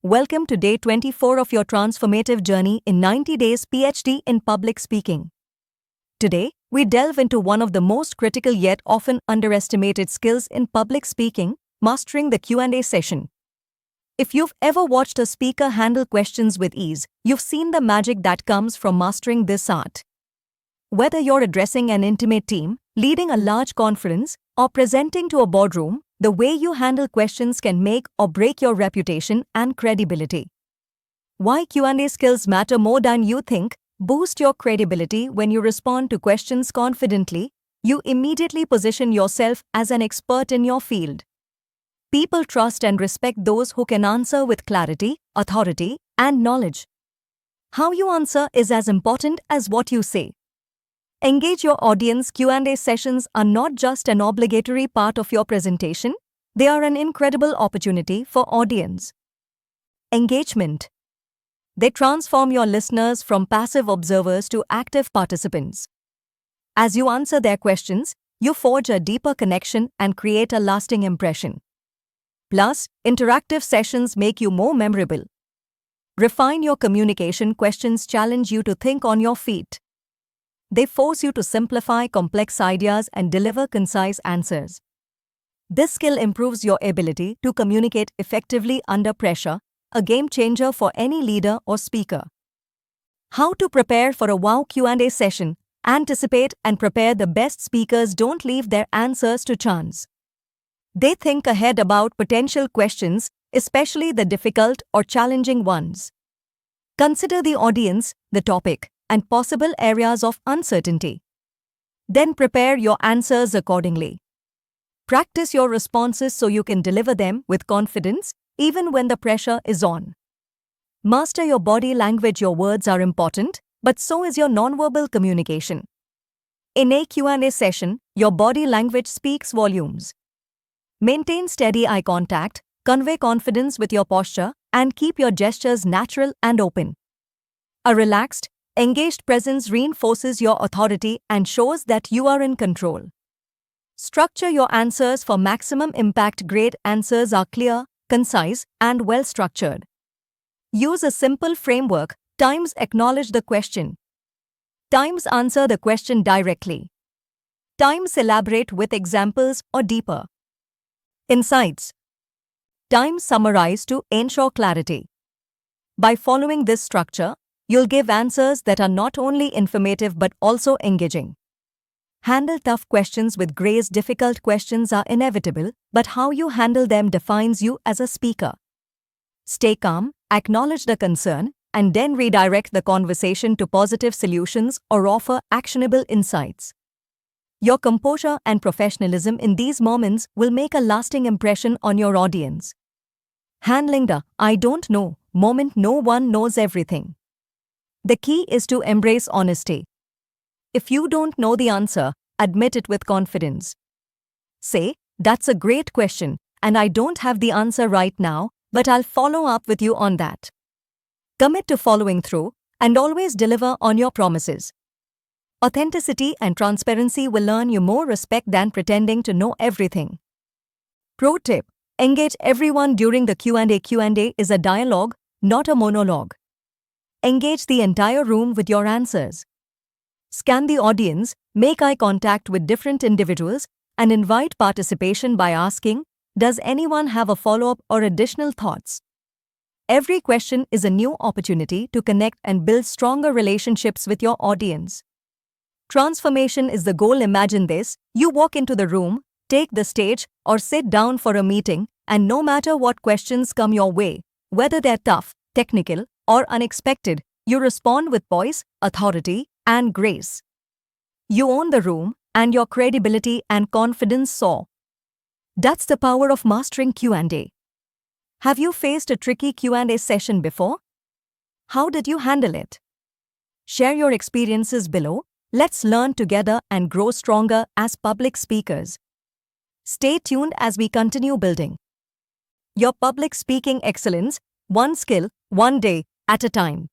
Welcome to day 24 of your transformative journey in 90 days PhD in public speaking. Today, we delve into one of the most critical yet often underestimated skills in public speaking, mastering the Q&A session. If you've ever watched a speaker handle questions with ease, you've seen the magic that comes from mastering this art. Whether you're addressing an intimate team, leading a large conference, or presenting to a boardroom, the way you handle questions can make or break your reputation and credibility. Why Q&A skills matter more than you think. Boost your credibility. When you respond to questions confidently, you immediately position yourself as an expert in your field. People trust and respect those who can answer with clarity, authority, and knowledge. How you answer is as important as what you say. Engage your audience. Q&A sessions are not just an obligatory part of your presentation, they are an incredible opportunity for audience engagement. They transform your listeners from passive observers to active participants. As you answer their questions, you forge a deeper connection and create a lasting impression. Plus, interactive sessions make you more memorable. Refine your communication. Questions challenge you to think on your feet. They force you to simplify complex ideas and deliver concise answers. This skill improves your ability to communicate effectively under pressure, a game changer for any leader or speaker. How to prepare for a wow Q&A session. Anticipate and prepare. The best speakers don't leave their answers to chance. They think ahead about potential questions, especially the difficult or challenging ones. Consider the audience, the topic, and possible areas of uncertainty. Then prepare your answers accordingly. Practice your responses so you can deliver them with confidence, even when the pressure is on. Master your body language. Your words are important, but so is your nonverbal communication. In a Q&A session, your body language speaks volumes. Maintain steady eye contact, convey confidence with your posture, and keep your gestures natural and open. A relaxed, engaged presence reinforces your authority and shows that you are in control. Structure your answers for maximum impact. Great answers are clear, concise, and well-structured. Use a simple framework. Times acknowledge the question. Times answer the question directly. Times elaborate with examples or deeper insights. Times summarize to ensure clarity. By following this structure, you'll give answers that are not only informative but also engaging. Handle tough questions with grace. Difficult questions are inevitable, but how you handle them defines you as a speaker. Stay calm, acknowledge the concern, and then redirect the conversation to positive solutions or offer actionable insights. Your composure and professionalism in these moments will make a lasting impression on your audience. Handling the "I don't know" moment. No one knows everything. The key is to embrace honesty. If you don't know the answer, admit it with confidence. Say, "That's a great question, and I don't have the answer right now, but I'll follow up with you on that." Commit to following through, and always deliver on your promises. Authenticity and transparency will earn you more respect than pretending to know everything. Pro tip: engage everyone during the Q&A. Q&A is a dialogue, not a monologue. Engage the entire room with your answers. Scan the audience, make eye contact with different individuals, and invite participation by asking, "Does anyone have a follow-up or additional thoughts?" Every question is a new opportunity to connect and build stronger relationships with your audience. Transformation is the goal. Imagine this: you walk into the room, take the stage, or sit down for a meeting, and no matter what questions come your way, whether they're tough, technical, or unexpected, you respond with poise, authority, and grace. You own the room, and your credibility and confidence soar. That's the power of mastering Q&A. Have you faced a tricky Q&A session before? How did you handle it? Share your experiences below. Let's learn together and grow stronger as public speakers. Stay tuned as we continue building your public speaking excellence, one skill, one day at a time.